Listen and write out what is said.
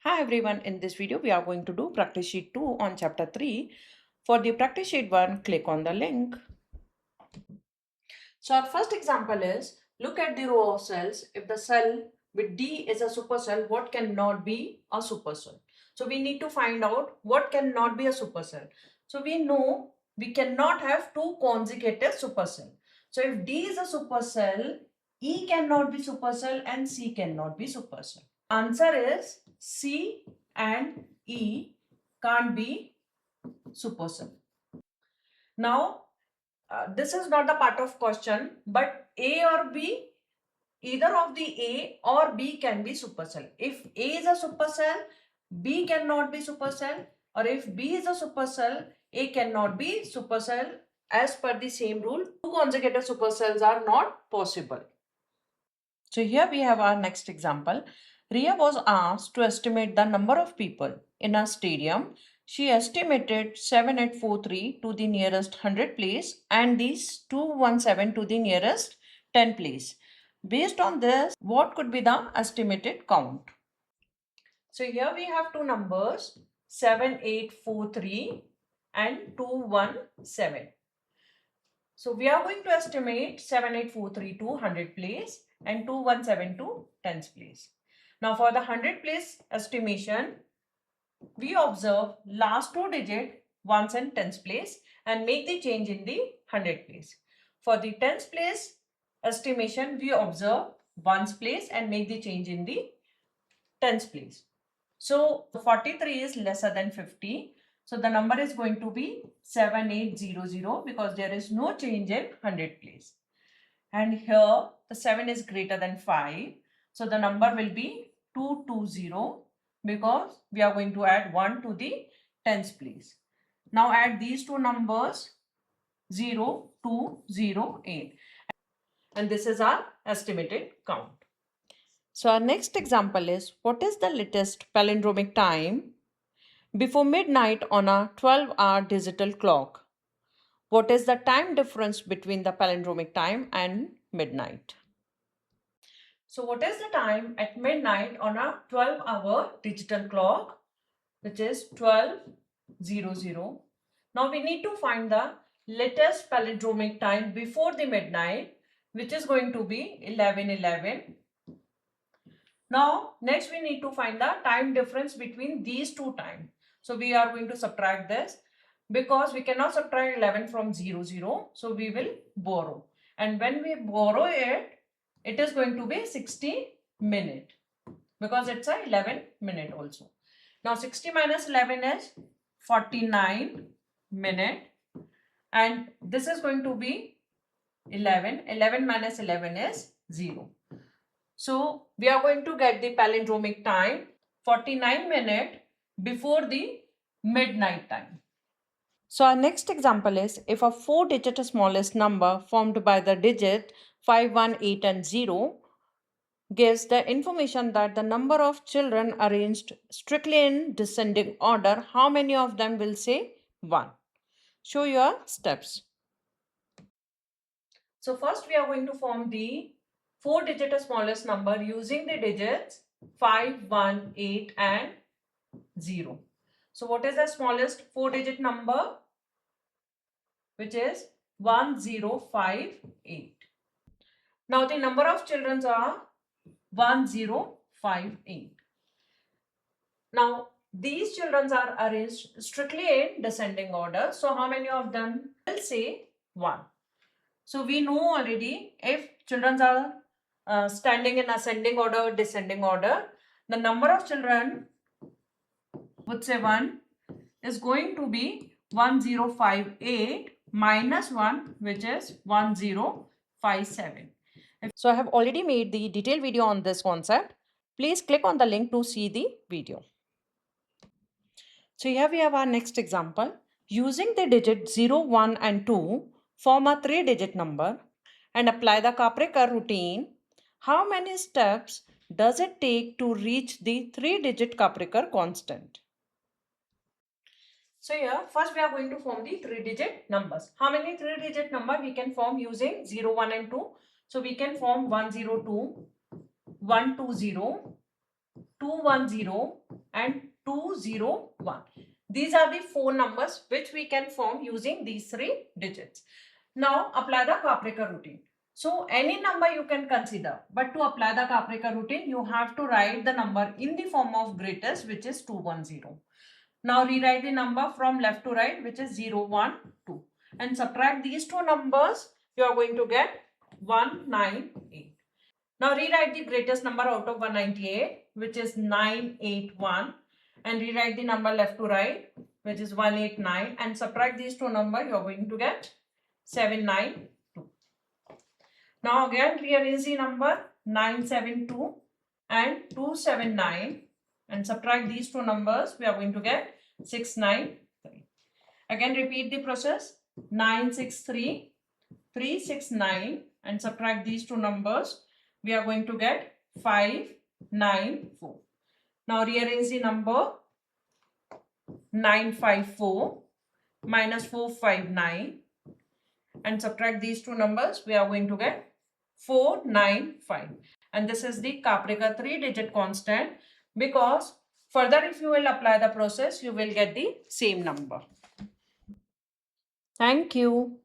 Hi everyone, in this video we are going to do practice sheet 2 on chapter 3. For the practice sheet 1, click on the link. So our first example is, look at the row of cells. If the cell with D is a supercell, what cannot be a supercell? So we need to find out what cannot be a supercell. So we know we cannot have two consecutive supercell. So if D is a supercell, E cannot be supercell and C cannot be supercell. Answer is C and E can't be supercell. Now, this is not the part of question, but A or B, either of the A or B can be supercell. If A is a supercell, B cannot be supercell, or if B is a supercell, A cannot be supercell. As per the same rule, two consecutive supercells are not possible. So here we have our next example. Ria was asked to estimate the number of people in a stadium. She estimated 7843 to the nearest 100 place and these 217 to the nearest 10 place. Based on this, what could be the estimated count? So here we have two numbers 7843 and 217. So we are going to estimate 7843 to 100 place and 217 to 10th place. Now for the 100 place estimation, we observe last two digit ones and 10th place and make the change in the 100 place. For the 10th place estimation, we observe ones place and make the change in the 10th place. So 43 is lesser than 50. So the number is going to be 7800 because there is no change in 100 place. And here the 7 is greater than 5. So the number will be 220 because we are going to add 1 to the 10th place. Now add these two numbers 0, 2, 0, 8. And this is our estimated count. So our next example is, what is the latest palindromic time before midnight on a 12-hour digital clock? What is the time difference between the palindromic time and midnight? So what is the time at midnight on a 12-hour digital clock, which is 12:00? Now we need to find the latest palindromic time before the midnight, which is going to be 11:11. Now, next we need to find the time difference between these two times. So we are going to subtract this because we cannot subtract 11 from 00. So we will borrow. And when we borrow it, it is going to be 60 minute because it's a 11 minute also. Now 60 minus 11 is 49 minute. And this is going to be 11. 11 minus 11 is 0. So we are going to get the palindromic time 49 minutes before the midnight time. So our next example is, if a 4-digit smallest number formed by the digit 5, 1, 8 and 0 gives the information that the number of children arranged strictly in descending order, how many of them will say 1? Show your steps. So first we are going to form the 4-digit smallest number using the digits 5, 1, 8 and 0. So what is the smallest 4-digit number? Which is 1058. Now the number of children are 1058. Now these children are arranged strictly in descending order. So how many of them will say 1? So we know already if children are standing in ascending order or descending order, the number of children would say 1 is going to be 1058 minus 1, which is 1057. So I have already made the detailed video on this concept. Please click on the link to see the video. So here we have our next example. Using the digit 0, 1 and 2, form a 3-digit number and apply the Kaprekar routine. How many steps does it take to reach the 3-digit Kaprekar constant? So here first we are going to form the 3-digit numbers. How many 3-digit number we can form using 0, 1 and 2? So we can form 102, 120, 210 and 201. These are the 4 numbers which we can form using these 3 digits. Now apply the Kaprikar routine. So any number you can consider, but to apply the Kaprikar routine, you have to write the number in the form of greatest, which is 210. Now rewrite the number from left to right, which is 0, 1, 2. And subtract these 2 numbers, you are going to get 198. Now rewrite the greatest number out of 198, which is 981. And rewrite the number left to right, which is 189. And subtract these 2 numbers, you are going to get 792. Now again rearrange the number 972 and 279 and subtract these 2 numbers, we are going to get 693. Again repeat the process, 963, 369 and subtract these 2 numbers, we are going to get 594. Now rearrange the number 954 minus 459 and subtract these 2 numbers, we are going to get 495. And this is the Kaprikar 3-digit constant, because further if you will apply the process, you will get the same number. Thank you.